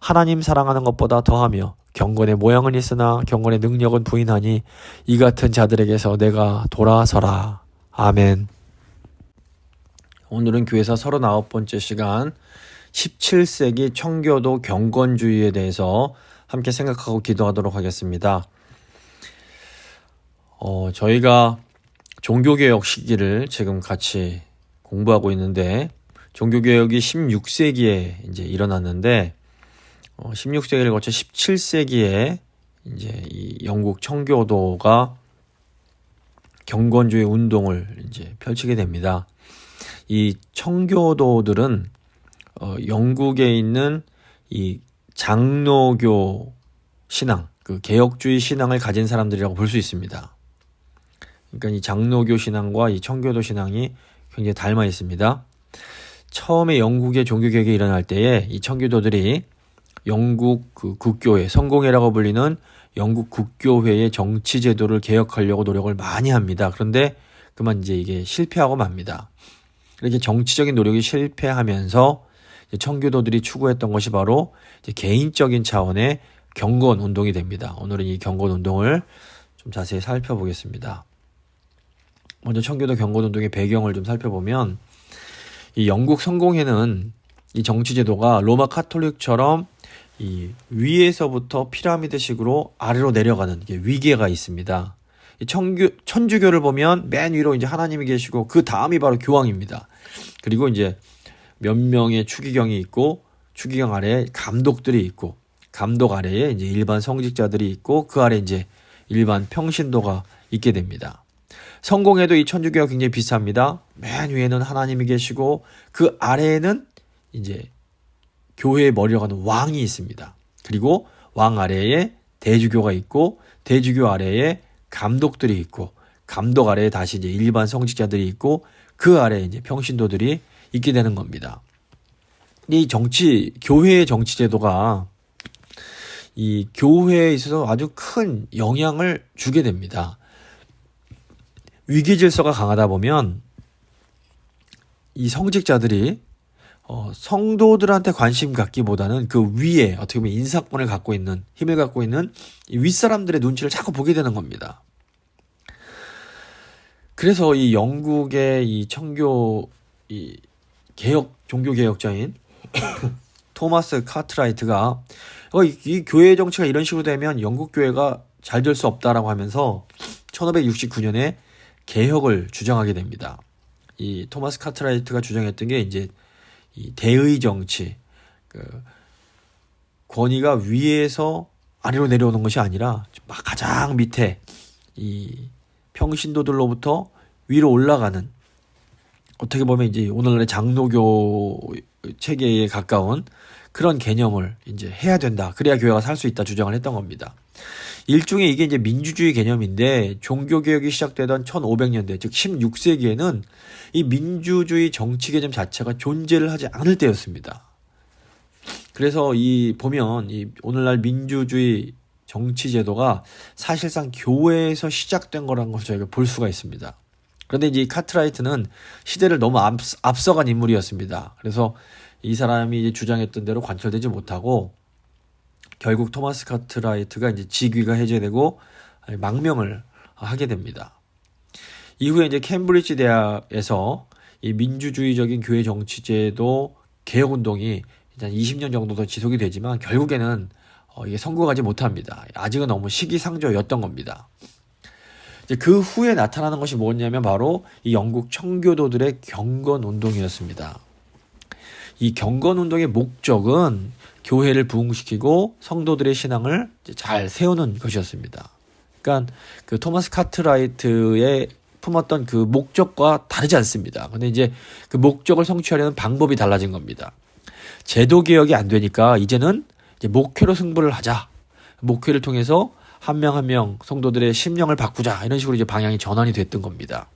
하나님 사랑하는 것보다 더하며 경건의 모양은 있으나 경건의 능력은 부인하니 이 같은 자들에게서 내가 돌아서라. 아멘. 오늘은 교회사 39번째 시간 17세기 청교도 경건주의에 대해서 함께 생각하고 기도하도록 하겠습니다. 저희가 종교개혁 시기를 지금 같이 공부하고 있는데, 종교개혁이 16세기에 이제 일어났는데, 16세기를 거쳐 17세기에 이제 이 영국 청교도가 경건주의 운동을 이제 펼치게 됩니다. 이 청교도들은 영국에 있는 이 장로교 신앙, 그 개혁주의 신앙을 가진 사람들이라고 볼 수 있습니다. 그러니까 이 장로교 신앙과 이 청교도 신앙이 굉장히 닮아 있습니다. 처음에 영국의 종교개혁이 일어날 때에 이 청교도들이 영국 그 국교회, 성공회라고 불리는 영국 국교회의 정치 제도를 개혁하려고 노력을 많이 합니다. 그런데 그만 이제 이게 실패하고 맙니다. 이렇게 정치적인 노력이 실패하면서 청교도들이 추구했던 것이 바로 이제 개인적인 차원의 경건 운동이 됩니다. 오늘은 이 경건 운동을 좀 자세히 살펴보겠습니다. 먼저 청교도 경건 운동의 배경을 좀 살펴보면, 이 영국 성공회는 이 정치 제도가 로마 카톨릭처럼 이 위에서부터 피라미드식으로 아래로 내려가는 게 위계가 있습니다. 이 천주교를 보면 맨 위로 이제 하나님이 계시고 그 다음이 바로 교황입니다. 그리고 이제 몇 명의 추기경이 있고, 추기경 아래에 감독들이 있고, 감독 아래에 이제 일반 성직자들이 있고, 그 아래 이제 일반 평신도가 있게 됩니다. 성공회도 이 천주교와 굉장히 비슷합니다. 맨 위에는 하나님이 계시고 그 아래에는 이제 교회의 머리로 가는 왕이 있습니다. 그리고 왕 아래에 대주교가 있고, 대주교 아래에 감독들이 있고, 감독 아래에 다시 이제 일반 성직자들이 있고, 그 아래에 이제 평신도들이 있게 되는 겁니다. 이 교회의 정치 제도가 이 교회에 있어서 아주 큰 영향을 주게 됩니다. 위계 질서가 강하다 보면 이 성직자들이 성도들한테 관심 갖기보다는 그 위에 어떻게 보면 인사권을 갖고 있는, 힘을 갖고 있는 이 윗사람들의 눈치를 자꾸 보게 되는 겁니다. 그래서 이 영국의 이 종교 개혁자인 토마스 카트라이트가 이 교회 정치가 이런 식으로 되면 영국 교회가 잘 될 수 없다라고 하면서 1569년에 개혁을 주장하게 됩니다. 이 토마스 카트라이트가 주장했던 게 이제 이 대의 정치, 권위가 위에서 아래로 내려오는 것이 아니라 가장 밑에 이 평신도들로부터 위로 올라가는, 어떻게 보면 이제 오늘날의 장로교 체계에 가까운 그런 개념을 이제 해야 된다. 그래야 교회가 살 수 있다 주장을 했던 겁니다. 일종의 이게 이제 민주주의 개념인데, 종교개혁이 시작되던 1500년대, 즉 16세기에는 이 민주주의 정치 개념 자체가 존재를 하지 않을 때였습니다. 그래서 보면 오늘날 민주주의 정치 제도가 사실상 교회에서 시작된 거라는 것을 저희가 볼 수가 있습니다. 그런데 이제 카트라이트는 시대를 너무 앞서간 인물이었습니다. 그래서 이 사람이 이제 주장했던 대로 관철되지 못하고 결국 토마스 카트라이트가 이제 직위가 해제되고 망명을 하게 됩니다. 이후에 이제 캠브리지 대학에서 이 민주주의적인 교회 정치제도 개혁 운동이 한 20년 정도 더 지속이 되지만 결국에는 이게 성공하지 못합니다. 아직은 너무 시기상조였던 겁니다. 이제 그 후에 나타나는 것이 뭐냐면 바로 이 영국 청교도들의 경건 운동이었습니다. 이 경건 운동의 목적은 교회를 부흥시키고 성도들의 신앙을 잘 세우는 것이었습니다. 그러니까 그 토마스 카트라이트의 품었던 그 목적과 다르지 않습니다. 근데 이제 그 목적을 성취하려는 방법이 달라진 겁니다. 제도 개혁이 안 되니까 이제는 이제 목회로 승부를 하자. 목회를 통해서 한 명 한 명 성도들의 심령을 바꾸자. 이런 식으로 이제 방향이 전환이 됐던 겁니다.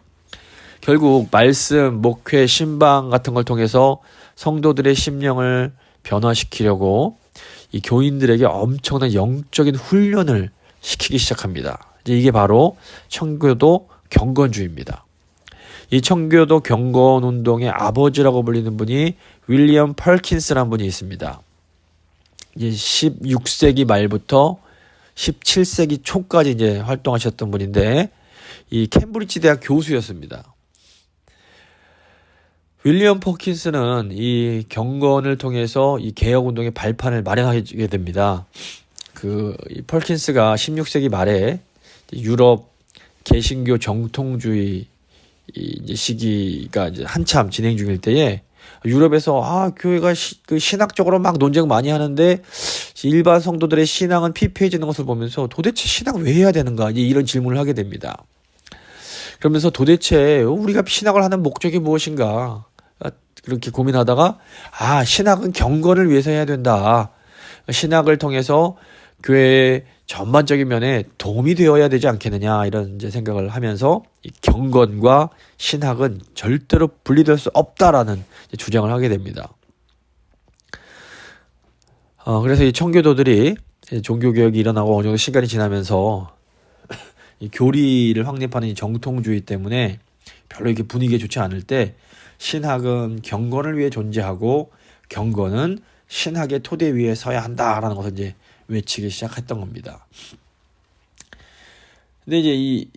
결국 말씀, 목회, 신방 같은 걸 통해서 성도들의 심령을 변화시키려고 이 교인들에게 엄청난 영적인 훈련을 시키기 시작합니다. 이제 이게 바로 청교도 경건주의입니다. 이 청교도 경건 운동의 아버지라고 불리는 분이 윌리엄 펄킨스라는 분이 있습니다. 이제 16세기 말부터 17세기 초까지 이제 활동하셨던 분인데 이 캠브리지 대학 교수였습니다. 윌리엄 퍼킨스는 이 경건을 통해서 이 개혁 운동의 발판을 마련하게 됩니다. 이 퍼킨스가 16세기 말에 유럽 개신교 정통주의 이제 시기가 이제 한참 진행 중일 때에 유럽에서 교회가 신학적으로 막 논쟁 많이 하는데 일반 성도들의 신앙은 피폐해지는 것을 보면서 도대체 신앙 왜 해야 되는가 이런 질문을 하게 됩니다. 그러면서 도대체 우리가 신학을 하는 목적이 무엇인가 그렇게 고민하다가 신학은 경건을 위해서 해야 된다. 신학을 통해서 교회의 전반적인 면에 도움이 되어야 되지 않겠느냐 이런 이제 생각을 하면서 이 경건과 신학은 절대로 분리될 수 없다라는 주장을 하게 됩니다. 그래서 이 청교도들이 종교개혁이 일어나고 어느 정도 시간이 지나면서 이 교리를 확립하는 이 정통주의 때문에 별로 이렇게 분위기가 좋지 않을 때 신학은 경건을 위해 존재하고 경건은 신학의 토대 위에 서야 한다라는 것을 이제 외치기 시작했던 겁니다. 근데 이제 이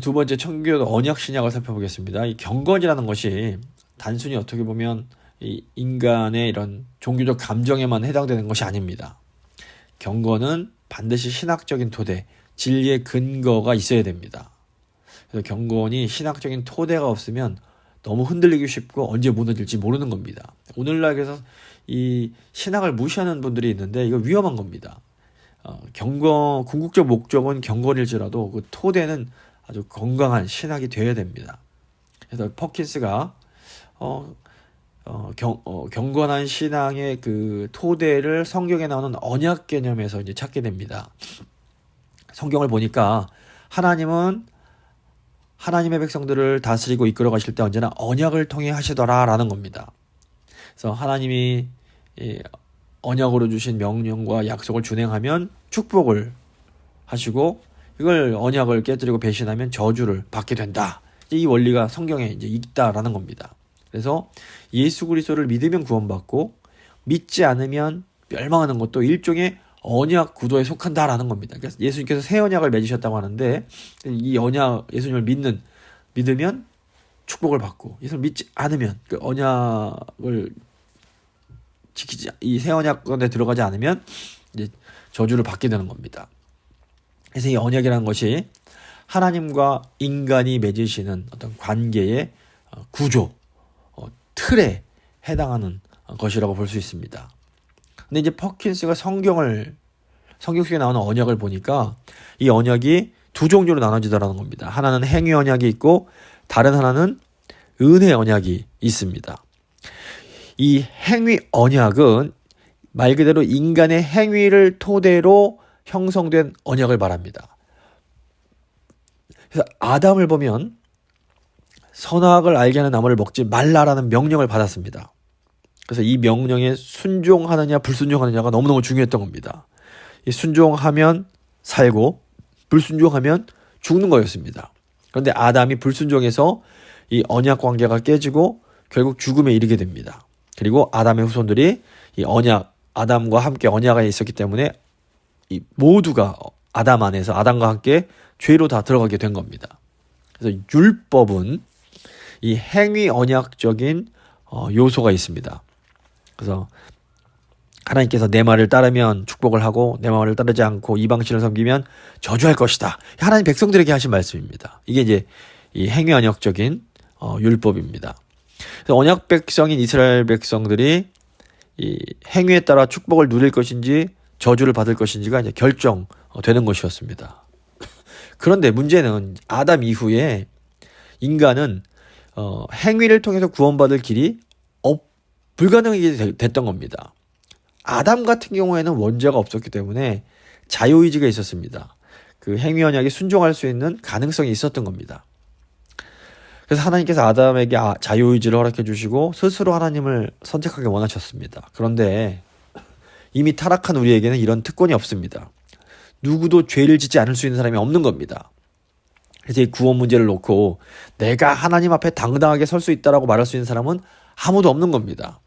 두 번째 청교도 언약 신약을 살펴보겠습니다. 이 경건이라는 것이 단순히 어떻게 보면 이 인간의 이런 종교적 감정에만 해당되는 것이 아닙니다. 경건은 반드시 신학적인 토대, 진리의 근거가 있어야 됩니다. 그래서 경건이 신학적인 토대가 없으면 너무 흔들리기 쉽고 언제 무너질지 모르는 겁니다. 오늘날 그래서 이 신학을 무시하는 분들이 있는데 이거 위험한 겁니다. 궁극적 목적은 경건일지라도 그 토대는 아주 건강한 신학이 되어야 됩니다. 그래서 퍼킨스가 경건한 신앙의 그 토대를 성경에 나오는 언약 개념에서 이제 찾게 됩니다. 성경을 보니까 하나님은 하나님의 백성들을 다스리고 이끌어 가실 때 언제나 언약을 통해 하시더라라는 겁니다. 그래서 하나님이 언약으로 주신 명령과 약속을 준행하면 축복을 하시고 이걸 언약을 깨뜨리고 배신하면 저주를 받게 된다. 이 원리가 성경에 이제 있다라는 겁니다. 그래서 예수 그리스도를 믿으면 구원받고 믿지 않으면 멸망하는 것도 일종의 언약 구도에 속한다라는 겁니다. 그래서 예수님께서 새 언약을 맺으셨다고 하는데 이 언약 예수님을 믿으면 축복을 받고 예수님을 믿지 않으면 그 언약을 지키지 이 새 언약권에 들어가지 않으면 이제 저주를 받게 되는 겁니다. 그래서 이 언약이라는 것이 하나님과 인간이 맺으시는 어떤 관계의 구조, 틀에 해당하는 것이라고 볼 수 있습니다. 근데 이제 퍼킨스가 성경 속에 나오는 언약을 보니까 이 언약이 두 종류로 나눠지더라는 겁니다. 하나는 행위 언약이 있고 다른 하나는 은혜 언약이 있습니다. 이 행위 언약은 말 그대로 인간의 행위를 토대로 형성된 언약을 말합니다. 그래서 아담을 보면 선악을 알게 하는 나무를 먹지 말라라는 명령을 받았습니다. 그래서 이 명령에 순종하느냐 불순종하느냐가 너무너무 중요했던 겁니다. 이 순종하면 살고 불순종하면 죽는 거였습니다. 그런데 아담이 불순종해서 이 언약 관계가 깨지고 결국 죽음에 이르게 됩니다. 그리고 아담의 후손들이 이 아담과 함께 언약에 있었기 때문에 이 모두가 아담 안에서 아담과 함께 죄로 다 들어가게 된 겁니다. 그래서 율법은 이 행위 언약적인 요소가 있습니다. 그래서 하나님께서 내 말을 따르면 축복을 하고 내 말을 따르지 않고 이방신을 섬기면 저주할 것이다. 하나님 백성들에게 하신 말씀입니다. 이게 이제 이 행위 언약적인 율법입니다. 그래서 언약 백성인 이스라엘 백성들이 이 행위에 따라 축복을 누릴 것인지 저주를 받을 것인지가 이제 결정되는 것이었습니다. 그런데 문제는 아담 이후에 인간은 행위를 통해서 구원받을 길이 불가능하게 됐던 겁니다. 아담 같은 경우에는 원죄가 없었기 때문에 자유의지가 있었습니다. 그 행위 언약에 순종할 수 있는 가능성이 있었던 겁니다. 그래서 하나님께서 아담에게 자유의지를 허락해 주시고 스스로 하나님을 선택하기 원하셨습니다. 그런데 이미 타락한 우리에게는 이런 특권이 없습니다. 누구도 죄를 짓지 않을 수 있는 사람이 없는 겁니다. 그래서 이 구원 문제를 놓고 내가 하나님 앞에 당당하게 설 수 있다라고 말할 수 있는 사람은 아무도 없는 겁니다.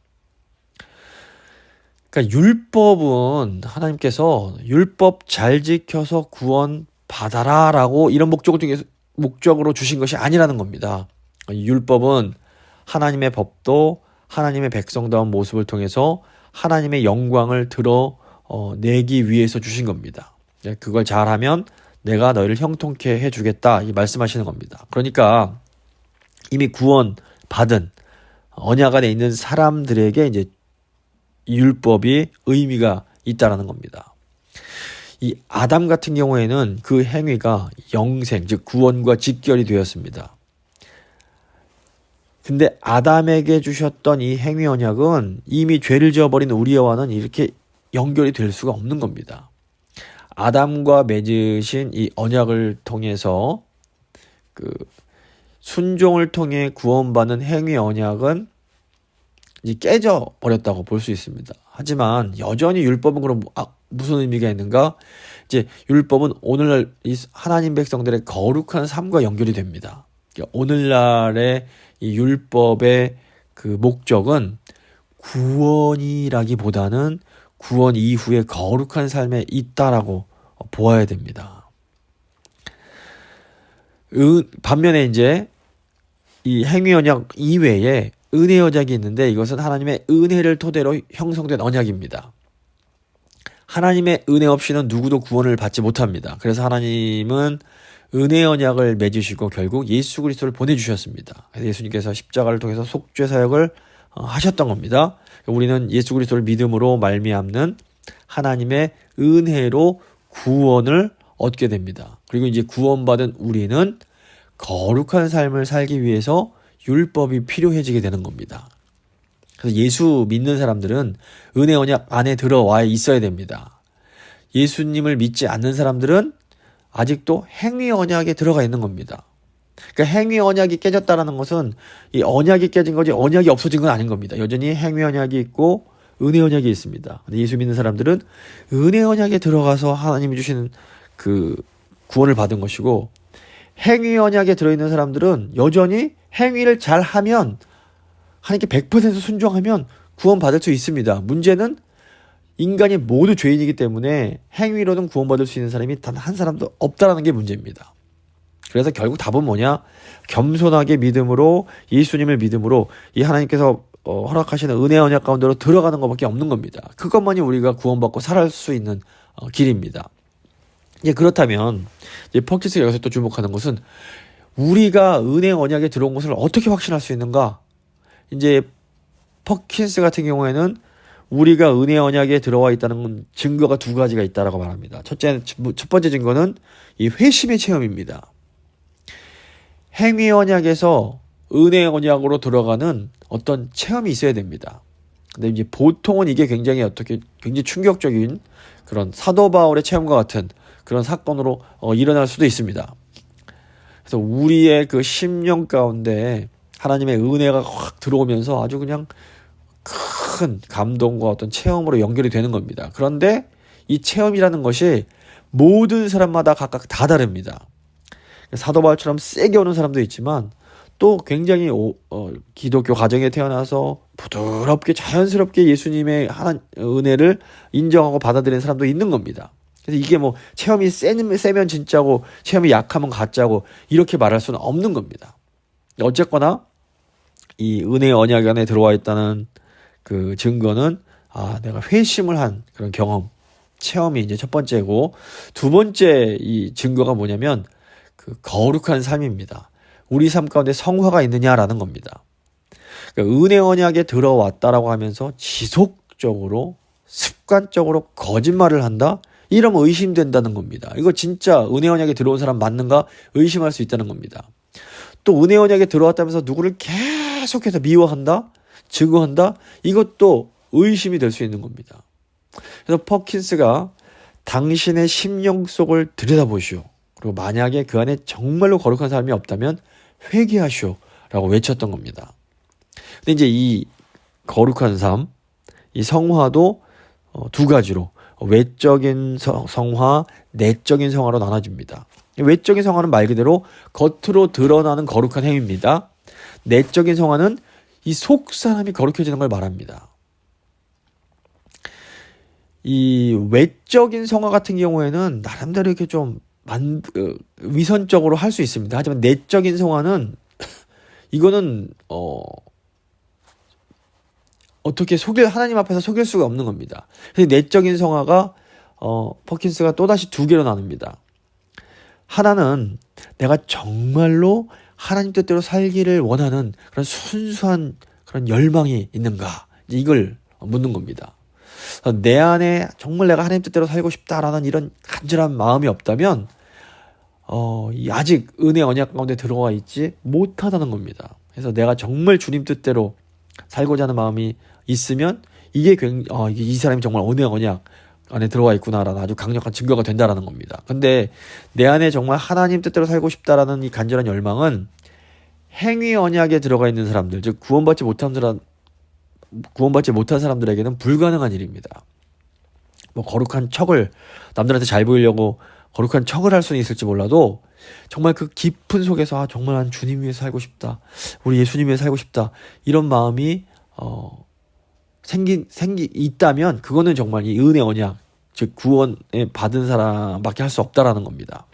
그러니까 율법은 하나님께서 율법 잘 지켜서 구원 받아라라고 이런 목적으로 주신 것이 아니라는 겁니다. 율법은 하나님의 법도 하나님의 백성다운 모습을 통해서 하나님의 영광을 드러내기 위해서 주신 겁니다. 그걸 잘하면 내가 너희를 형통케 해주겠다 이 말씀하시는 겁니다. 그러니까 이미 구원 받은 언약 안에 있는 사람들에게 이제 율법이 의미가 있다라는 겁니다. 이 아담 같은 경우에는 그 행위가 영생, 즉 구원과 직결이 되었습니다. 근데 아담에게 주셨던 이 행위 언약은 이미 죄를 지어버린 우리와는 이렇게 연결이 될 수가 없는 겁니다. 아담과 맺으신 이 언약을 통해서 그 순종을 통해 구원받는 행위 언약은 이제 깨져 버렸다고 볼 수 있습니다. 하지만 여전히 율법은 그럼 무슨 의미가 있는가? 이제 율법은 오늘날 이 하나님 백성들의 거룩한 삶과 연결이 됩니다. 오늘날의 이 율법의 그 목적은 구원이라기보다는 구원 이후에 거룩한 삶에 있다라고 보아야 됩니다. 반면에 이제 이 행위 언약 이외에 은혜 언약이 있는데 이것은 하나님의 은혜를 토대로 형성된 언약입니다. 하나님의 은혜 없이는 누구도 구원을 받지 못합니다. 그래서 하나님은 은혜 언약을 맺으시고 결국 예수 그리스도를 보내주셨습니다. 그래서 예수님께서 십자가를 통해서 속죄 사역을 하셨던 겁니다. 우리는 예수 그리스도를 믿음으로 말미암는 하나님의 은혜로 구원을 얻게 됩니다. 그리고 이제 구원받은 우리는 거룩한 삶을 살기 위해서 율법이 필요해지게 되는 겁니다. 그래서 예수 믿는 사람들은 은혜 언약 안에 들어와 있어야 됩니다. 예수님을 믿지 않는 사람들은 아직도 행위 언약에 들어가 있는 겁니다. 그러니까 행위 언약이 깨졌다는 것은 이 언약이 깨진 거지 언약이 없어진 건 아닌 겁니다. 여전히 행위 언약이 있고 은혜 언약이 있습니다. 근데 예수 믿는 사람들은 은혜 언약에 들어가서 하나님이 주시는 그 구원을 받은 것이고 행위 언약에 들어있는 사람들은 여전히 행위를 잘하면 하나님께 100% 순종하면 구원받을 수 있습니다. 문제는 인간이 모두 죄인이기 때문에 행위로는 구원받을 수 있는 사람이 단 한 사람도 없다는 게 문제입니다. 그래서 결국 답은 뭐냐? 겸손하게 믿음으로 예수님을 믿음으로 이 하나님께서 허락하시는 은혜 언약 가운데로 들어가는 것밖에 없는 겁니다. 그것만이 우리가 구원받고 살아갈 수 있는 길입니다. 이제 그렇다면 이제 퍼킨스가 여기서 또 주목하는 것은 우리가 은혜 언약에 들어온 것을 어떻게 확신할 수 있는가? 이제 퍼킨스 같은 경우에는 우리가 은혜 언약에 들어와 있다는 증거가 두 가지가 있다라고 말합니다. 첫 번째 증거는 이 회심의 체험입니다. 행위 언약에서 은혜 언약으로 들어가는 어떤 체험이 있어야 됩니다. 근데 이제 보통은 이게 굉장히 충격적인 그런 사도 바울의 체험과 같은 그런 사건으로 일어날 수도 있습니다. 그래서 우리의 그 심령 가운데 하나님의 은혜가 확 들어오면서 아주 그냥 큰 감동과 어떤 체험으로 연결이 되는 겁니다. 그런데 이 체험이라는 것이 모든 사람마다 각각 다 다릅니다. 사도 바울처럼 세게 오는 사람도 있지만 또 굉장히 기독교 가정에 태어나서 부드럽게 자연스럽게 예수님의 은혜를 인정하고 받아들이는 사람도 있는 겁니다. 그래서 이게 뭐 체험이 세면 진짜고 체험이 약하면 가짜고 이렇게 말할 수는 없는 겁니다. 어쨌거나 이 은혜 언약 안에 들어와 있다는 그 증거는 내가 회심을 한 그런 경험, 체험이 이제 첫 번째고 두 번째 이 증거가 뭐냐면 그 거룩한 삶입니다. 우리 삶 가운데 성화가 있느냐라는 겁니다. 그러니까 은혜 언약에 들어왔다라고 하면서 지속적으로 습관적으로 거짓말을 한다? 이러면 의심된다는 겁니다. 이거 진짜 은혜 언약에 들어온 사람 맞는가? 의심할 수 있다는 겁니다. 또 은혜 언약에 들어왔다면서 누구를 계속해서 미워한다? 증오한다? 이것도 의심이 될 수 있는 겁니다. 그래서 퍼킨스가 당신의 심령 속을 들여다보시오. 그리고 만약에 그 안에 정말로 거룩한 사람이 없다면 회개하시오 라고 외쳤던 겁니다. 근데 이제 이 거룩한 삶, 이 성화도 두 가지로 외적인 성화, 내적인 성화로 나눠집니다. 외적인 성화는 말 그대로 겉으로 드러나는 거룩한 행위입니다. 내적인 성화는 이 속 사람이 거룩해지는 걸 말합니다. 이 외적인 성화 같은 경우에는 나름대로 이렇게 좀 위선적으로 할 수 있습니다. 하지만 내적인 성화는 이거는 어떻게 하나님 앞에서 속일 수가 없는 겁니다. 그래서 내적인 성화가 퍼킨스가 또다시 두 개로 나눕니다. 하나는 내가 정말로 하나님 뜻대로 살기를 원하는 그런 순수한 그런 열망이 있는가, 이걸 묻는 겁니다. 내 안에 정말 내가 하나님 뜻대로 살고 싶다라는 이런 간절한 마음이 없다면 아직 은혜 언약 가운데 들어와 있지 못하다는 겁니다. 그래서 내가 정말 주님 뜻대로 살고자 하는 마음이 있으면 이게 이 사람이 정말 은혜 언약 안에 들어와 있구나라는 아주 강력한 증거가 된다라는 겁니다. 근데 내 안에 정말 하나님 뜻대로 살고 싶다라는 이 간절한 열망은 행위 언약에 들어가 있는 사람들, 즉 구원받지 못한 사람들에게는 불가능한 일입니다. 뭐 거룩한 척을 남들한테 잘 보이려고 거룩한 척을 할 수는 있을지 몰라도 정말 그 깊은 속에서 정말 난 주님 위해 살고 싶다, 우리 예수님 위해 살고 싶다, 이런 마음이 있다면 그거는 정말 이 은혜 언약, 즉 구원에 받은 사람밖에 할 수 없다라는 겁니다.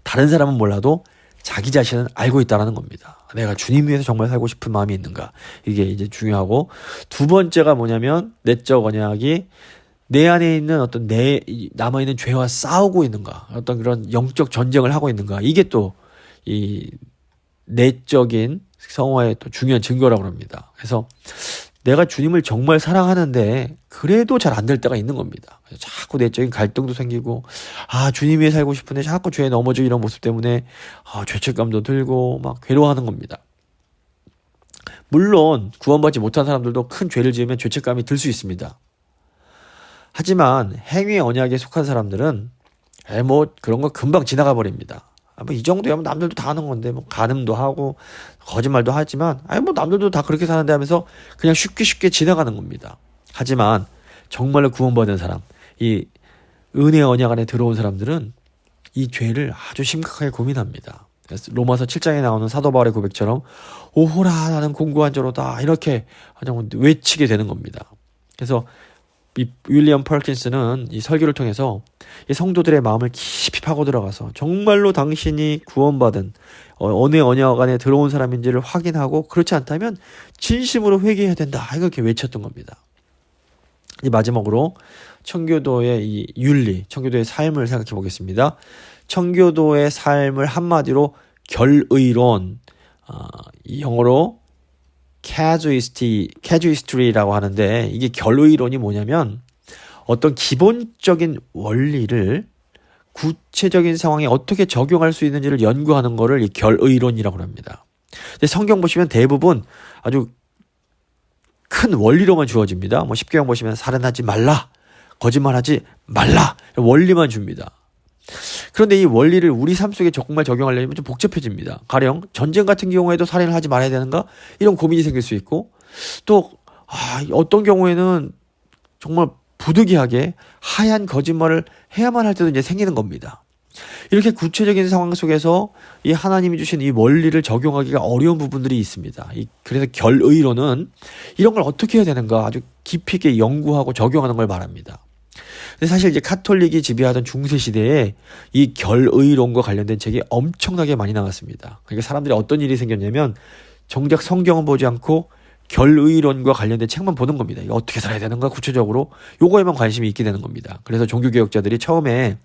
다른 사람은 몰라도 자기 자신은 알고 있다라는 겁니다. 내가 주님 위해서 정말 살고 싶은 마음이 있는가, 이게 이제 중요하고, 두 번째가 뭐냐면 내적 언약이 내 안에 있는 어떤 남아있는 죄와 싸우고 있는가, 어떤 그런 영적 전쟁을 하고 있는가, 이게 또 이 내적인 성화의 또 중요한 증거라고 합니다. 그래서 내가 주님을 정말 사랑하는데 그래도 잘 안 될 때가 있는 겁니다. 자꾸 내적인 갈등도 생기고, 주님 위해 살고 싶은데 자꾸 죄에 넘어져 이런 모습 때문에 죄책감도 들고 막 괴로워하는 겁니다. 물론 구원받지 못한 사람들도 큰 죄를 지으면 죄책감이 들 수 있습니다. 하지만 행위 언약에 속한 사람들은 그런 거 금방 지나가 버립니다. 이 정도면 남들도 다 하는 건데, 간음도 하고 거짓말도 하지만 남들도 다 그렇게 사는데 하면서 그냥 쉽게 지나가는 겁니다. 하지만 정말로 구원받은 사람, 이 은혜 언약 안에 들어온 사람들은 이 죄를 아주 심각하게 고민합니다. 그래서 로마서 7장에 나오는 사도 바울의 고백처럼 오호라 나는 공고한 자로다, 이렇게 외치게 되는 겁니다. 그래서 이 윌리엄 퍼킨스는 이 설교를 통해서 이 성도들의 마음을 깊이 파고 들어가서 정말로 당신이 구원받은 은혜 언약 안에 들어온 사람인지를 확인하고, 그렇지 않다면 진심으로 회개해야 된다, 이렇게 외쳤던 겁니다. 이 마지막으로 청교도의 이 윤리, 청교도의 삶을 생각해 보겠습니다. 청교도의 삶을 한마디로 결의론, 이 영어로 casuistry라고 하는데, 이게 결의론이 뭐냐면 어떤 기본적인 원리를 구체적인 상황에 어떻게 적용할 수 있는지를 연구하는 거를 이 결의론이라고 합니다. 근데 성경 보시면 대부분 아주 큰 원리로만 주어집니다. 십계명 보시면 살인하지 말라, 거짓말하지 말라, 원리만 줍니다. 그런데 이 원리를 우리 삶 속에 정말 적용하려면 좀 복잡해집니다. 가령 전쟁 같은 경우에도 살인을 하지 말아야 되는가, 이런 고민이 생길 수 있고, 또 어떤 경우에는 정말 부득이하게 하얀 거짓말을 해야만 할 때도 이제 생기는 겁니다. 이렇게 구체적인 상황 속에서 이 하나님이 주신 이 원리를 적용하기가 어려운 부분들이 있습니다. 그래서 결의론은 이런 걸 어떻게 해야 되는가 아주 깊이 있게 연구하고 적용하는 걸 말합니다. 근데 사실 이제 카톨릭이 지배하던 중세 시대에 이 결의론과 관련된 책이 엄청나게 많이 나왔습니다. 그러니까 사람들이 어떤 일이 생겼냐면 정작 성경은 보지 않고 결의론과 관련된 책만 보는 겁니다. 이거 어떻게 살아야 되는가 구체적으로, 요거에만 관심이 있게 되는 겁니다. 그래서 종교개혁자들이 처음에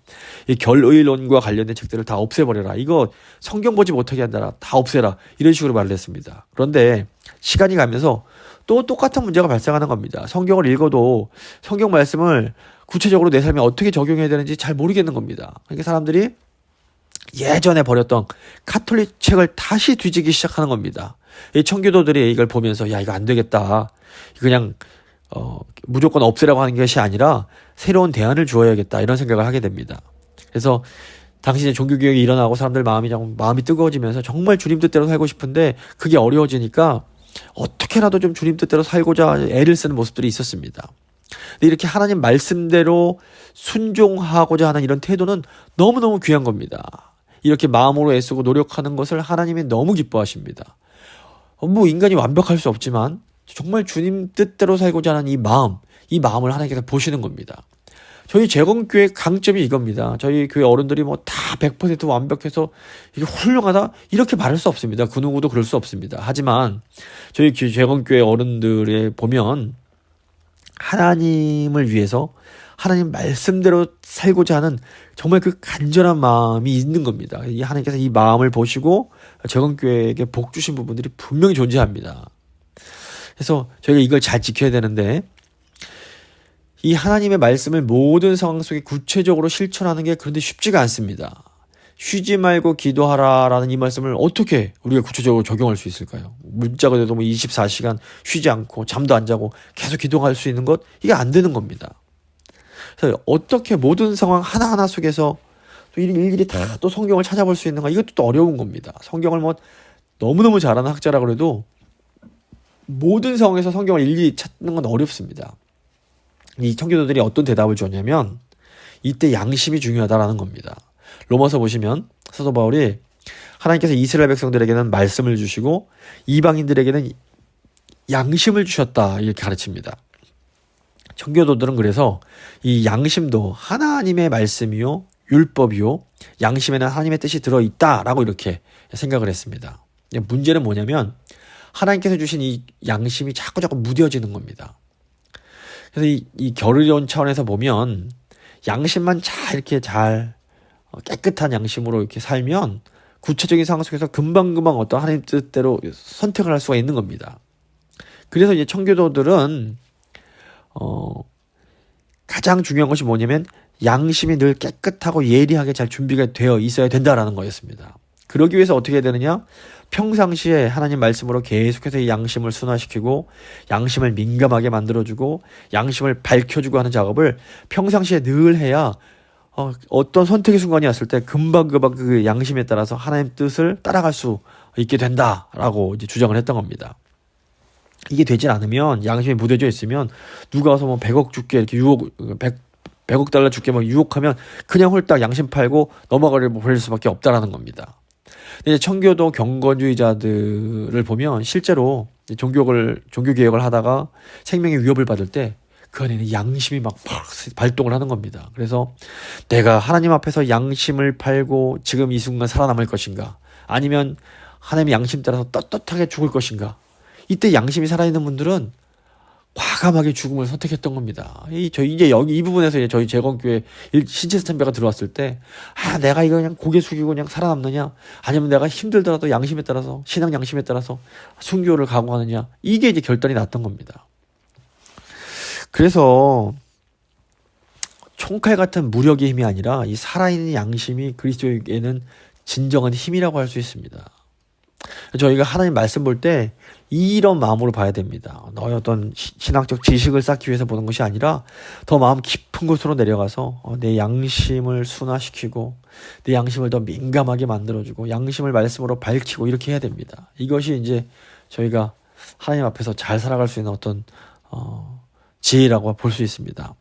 이 결의론과 관련된 책들을 다 없애버려라, 이거 성경 보지 못하게 한다, 다 없애라, 이런 식으로 말을 했습니다. 그런데 시간이 가면서 또 똑같은 문제가 발생하는 겁니다. 성경을 읽어도 성경 말씀을 구체적으로 내 삶에 어떻게 적용해야 되는지 잘 모르겠는 겁니다. 그러니까 사람들이 예전에 버렸던 카톨릭 책을 다시 뒤지기 시작하는 겁니다. 이 청교도들이 이걸 보면서 이거 안 되겠다, 그냥 무조건 없애라고 하는 것이 아니라 새로운 대안을 주어야겠다, 이런 생각을 하게 됩니다. 그래서 당시 종교개혁이 일어나고 사람들 마음이 뜨거워지면서 정말 주님 뜻대로 살고 싶은데 그게 어려워지니까 어떻게라도 좀 주님 뜻대로 살고자 애를 쓰는 모습들이 있었습니다. 근데 이렇게 하나님 말씀대로 순종하고자 하는 이런 태도는 너무너무 귀한 겁니다. 이렇게 마음으로 애쓰고 노력하는 것을 하나님이 너무 기뻐하십니다. 인간이 완벽할 수 없지만 정말 주님 뜻대로 살고자 하는 이 마음, 이 마음을 하나님께서 보시는 겁니다. 저희 재건교회 강점이 이겁니다. 저희 교회 어른들이 뭐 다 100% 완벽해서 이게 훌륭하다 이렇게 말할 수 없습니다. 그 누구도 그럴 수 없습니다. 하지만 저희 재건교회 어른들에 보면 하나님을 위해서 하나님 말씀대로 살고자 하는 정말 그 간절한 마음이 있는 겁니다. 이 하나님께서 이 마음을 보시고 재건교회에게 복 주신 부분들이 분명히 존재합니다. 그래서 저희가 이걸 잘 지켜야 되는데, 이 하나님의 말씀을 모든 상황 속에 구체적으로 실천하는 게 그런데 쉽지가 않습니다. 쉬지 말고 기도하라라는 이 말씀을 어떻게 우리가 구체적으로 적용할 수 있을까요? 문자가 돼도 뭐 24시간 쉬지 않고 잠도 안 자고 계속 기도할 수 있는 것, 이게 안 되는 겁니다. 그래서 어떻게 모든 상황 하나하나 속에서 또 일일이 다 또 성경을 찾아볼 수 있는가, 이것도 또 어려운 겁니다. 성경을 뭐 너무너무 잘하는 학자라 그래도 모든 상황에서 성경을 일일이 찾는 건 어렵습니다. 이 청교도들이 어떤 대답을 줬냐면 이때 양심이 중요하다라는 겁니다. 로마서 보시면 사도 바울이 하나님께서 이스라엘 백성들에게는 말씀을 주시고 이방인들에게는 양심을 주셨다 이렇게 가르칩니다. 청교도들은 그래서 이 양심도 하나님의 말씀이요 율법이요 양심에는 하나님의 뜻이 들어있다라고 이렇게 생각을 했습니다. 문제는 뭐냐면 하나님께서 주신 이 양심이 자꾸 무뎌지는 겁니다. 그래서 이 결의론 차원에서 보면 양심만 이렇게 잘 깨끗한 양심으로 이렇게 살면 구체적인 상황 속에서 금방금방 어떤 하나님 뜻대로 선택을 할 수가 있는 겁니다. 그래서 이제 청교도들은 가장 중요한 것이 뭐냐면 양심이 늘 깨끗하고 예리하게 잘 준비가 되어 있어야 된다라는 거였습니다. 그러기 위해서 어떻게 해야 되느냐? 평상시에 하나님 말씀으로 계속해서 이 양심을 순화시키고 양심을 민감하게 만들어주고 양심을 밝혀주고 하는 작업을 평상시에 늘 해야 어떤 선택의 순간이 왔을 때 금방금방 그 양심에 따라서 하나님 뜻을 따라갈 수 있게 된다라고 이제 주장을 했던 겁니다. 이게 되질 않으면, 양심이 무뎌져 있으면 누가 와서 뭐 100억 줄게 이렇게 100억 달러 줄게 막 유혹하면 그냥 홀딱 양심 팔고 넘어가려 버릴 수밖에 없다라는 겁니다. 근데 청교도 경건주의자들을 보면 실제로 종교개혁을 하다가 생명의 위협을 받을 때 그 안에는 양심이 막 발동을 하는 겁니다. 그래서 내가 하나님 앞에서 양심을 팔고 지금 이 순간 살아남을 것인가, 아니면 하나님의 양심 따라서 떳떳하게 죽을 것인가, 이때 양심이 살아있는 분들은 과감하게 죽음을 선택했던 겁니다. 이제 여기 이 부분에서 이제 저희 재건교회 신체스 참배가 들어왔을 때, 내가 이거 그냥 고개 숙이고 그냥 살아남느냐, 아니면 내가 힘들더라도 양심에 따라서, 신앙 양심에 따라서 순교를 각오하느냐, 이게 이제 결단이 났던 겁니다. 그래서 총칼 같은 무력의 힘이 아니라 이 살아있는 양심이 그리스도에게는 진정한 힘이라고 할 수 있습니다. 저희가 하나님 말씀 볼 때 이런 마음으로 봐야 됩니다. 너의 어떤 신학적 지식을 쌓기 위해서 보는 것이 아니라 더 마음 깊은 곳으로 내려가서 내 양심을 순화시키고 내 양심을 더 민감하게 만들어주고 양심을 말씀으로 밝히고 이렇게 해야 됩니다. 이것이 이제 저희가 하나님 앞에서 잘 살아갈 수 있는 어떤 지혜라고 볼 수 있습니다.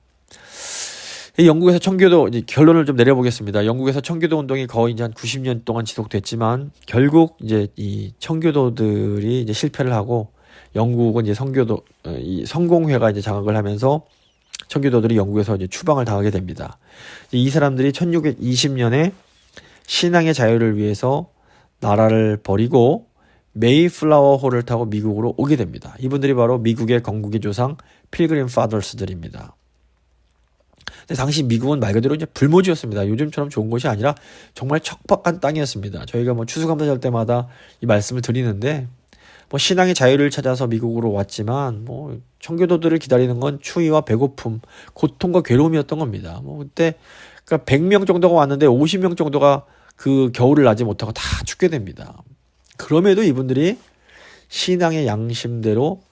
영국에서 청교도, 이제 결론을 좀 내려보겠습니다. 영국에서 청교도 운동이 거의 이제 한 90년 동안 지속됐지만 결국 이제 이 청교도들이 이제 실패를 하고 영국은 이제 이 성공회가 이제 장악을 하면서 청교도들이 영국에서 이제 추방을 당하게 됩니다. 이 사람들이 1620년에 신앙의 자유를 위해서 나라를 버리고 메이플라워호를 타고 미국으로 오게 됩니다. 이분들이 바로 미국의 건국의 조상 필그림 파더스들입니다. 근데 당시 미국은 말 그대로 이제 불모지였습니다. 요즘처럼 좋은 곳이 아니라 정말 척박한 땅이었습니다. 저희가 뭐 추수감사절 때마다 이 말씀을 드리는데, 뭐 신앙의 자유를 찾아서 미국으로 왔지만 뭐 청교도들을 기다리는 건 추위와 배고픔, 고통과 괴로움이었던 겁니다. 뭐 그때 그러니까 100명 정도가 왔는데 50명 정도가 그 겨울을 나지 못하고 다 죽게 됩니다. 그럼에도 이분들이 신앙의 양심대로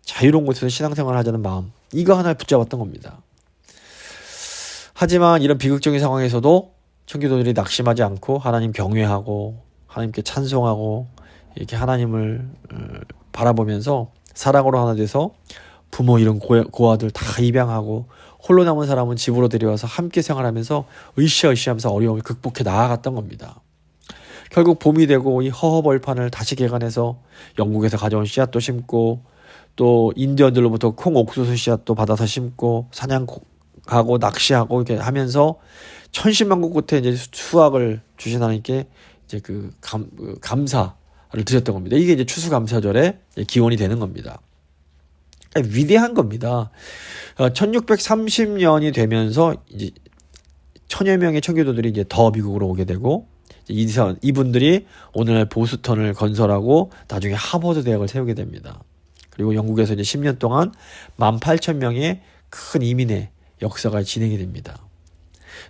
자유로운 곳에서 신앙생활을 하자는 마음, 이거 하나를 붙잡았던 겁니다. 하지만 이런 비극적인 상황에서도 청교도들이 낙심하지 않고 하나님 경외하고 하나님께 찬송하고 이렇게 하나님을 바라보면서 사랑으로 하나 돼서 부모 이런 고아들 다 입양하고 홀로 남은 사람은 집으로 데려와서 함께 생활하면서 으쌰으쌰하면서 어려움을 극복해 나아갔던 겁니다. 결국 봄이 되고 이 허허벌판을 다시 개간해서 영국에서 가져온 씨앗도 심고 또 인디언들로부터 콩 옥수수 씨앗도 받아서 심고 사냥 가고 낚시하고 이렇게 하면서 천신만고 끝에 이제 수확을 주신 하나님께 이제 그 감사를 드렸던 겁니다. 이게 이제 추수감사절의 기원이 되는 겁니다. 위대한 겁니다. 1630년이 되면서 이제 천여 명의 청교도들이 이제 더 미국으로 오게 되고, 이분들이 오늘날 보스턴을 건설하고 나중에 하버드 대학을 세우게 됩니다. 그리고 영국에서 이제 10년 동안 18,000명의 큰 이민의 역사가 진행이 됩니다.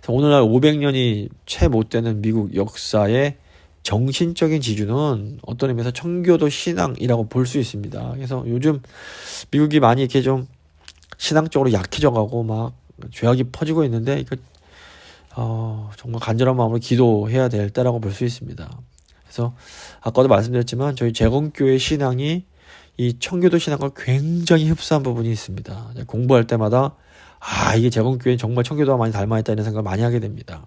그래서 오늘날 500년이 채 못 되는 미국 역사의 정신적인 지주는 어떤 의미에서 청교도 신앙이라고 볼 수 있습니다. 그래서 요즘 미국이 많이 이렇게 좀 신앙적으로 약해져가고 막 죄악이 퍼지고 있는데, 이거 정말 간절한 마음으로 기도해야 될 때라고 볼 수 있습니다. 그래서 아까도 말씀드렸지만 저희 재건교회 신앙이 이 청교도 신앙과 굉장히 흡사한 부분이 있습니다. 공부할 때마다 이게 재건교회는 정말 청교도와 많이 닮아있다 이런 생각을 많이 하게 됩니다.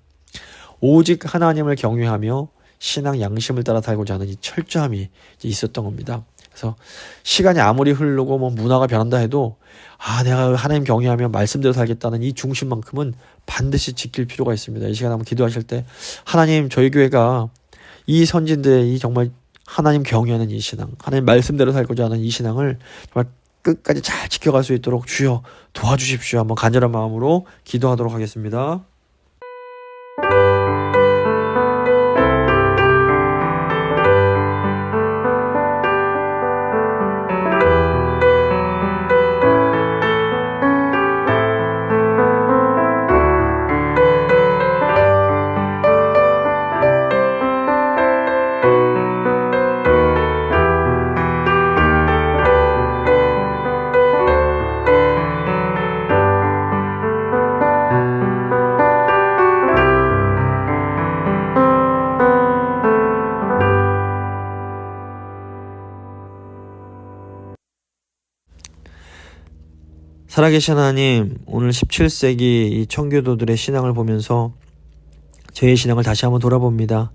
오직 하나님을 경외하며 신앙 양심을 따라 살고자 하는 이 철저함이 있었던 겁니다. 그래서 시간이 아무리 흐르고 뭐 문화가 변한다 해도 내가 하나님 경외하며 말씀대로 살겠다는 이 중심만큼은 반드시 지킬 필요가 있습니다. 이 시간에 한번 기도하실 때 하나님, 저희 교회가 이 선진들의 이 정말 하나님 경외하는 이 신앙, 하나님 말씀대로 살고자 하는 이 신앙을 정말 끝까지 잘 지켜갈 수 있도록 주여 도와주십시오. 한번 간절한 마음으로 기도하도록 하겠습니다. 살아계신 하나님, 오늘 17세기 이 청교도들의 신앙을 보면서 저의 신앙을 다시 한번 돌아봅니다.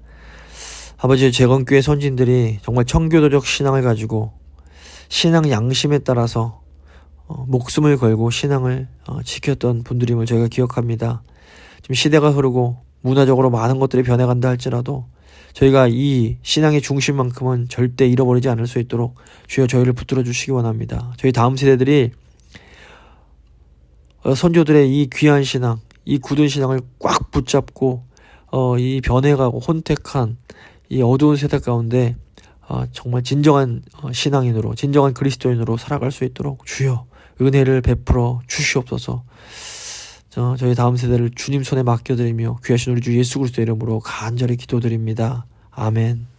아버지, 재건교회 선진들이 정말 청교도적 신앙을 가지고 신앙 양심에 따라서 목숨을 걸고 신앙을 지켰던 분들임을 저희가 기억합니다. 지금 시대가 흐르고 문화적으로 많은 것들이 변해간다 할지라도 저희가 이 신앙의 중심만큼은 절대 잃어버리지 않을 수 있도록 주여 저희를 붙들어 주시기 원합니다. 저희 다음 세대들이 선조들의 이 귀한 신앙, 이 굳은 신앙을 꽉 붙잡고 이 변해가고 혼택한 이 어두운 세대 가운데 정말 진정한 신앙인으로, 진정한 그리스도인으로 살아갈 수 있도록 주여 은혜를 베풀어 주시옵소서. 저희 다음 세대를 주님 손에 맡겨드리며 귀하신 우리 주 예수 그리스도의 이름으로 간절히 기도드립니다. 아멘.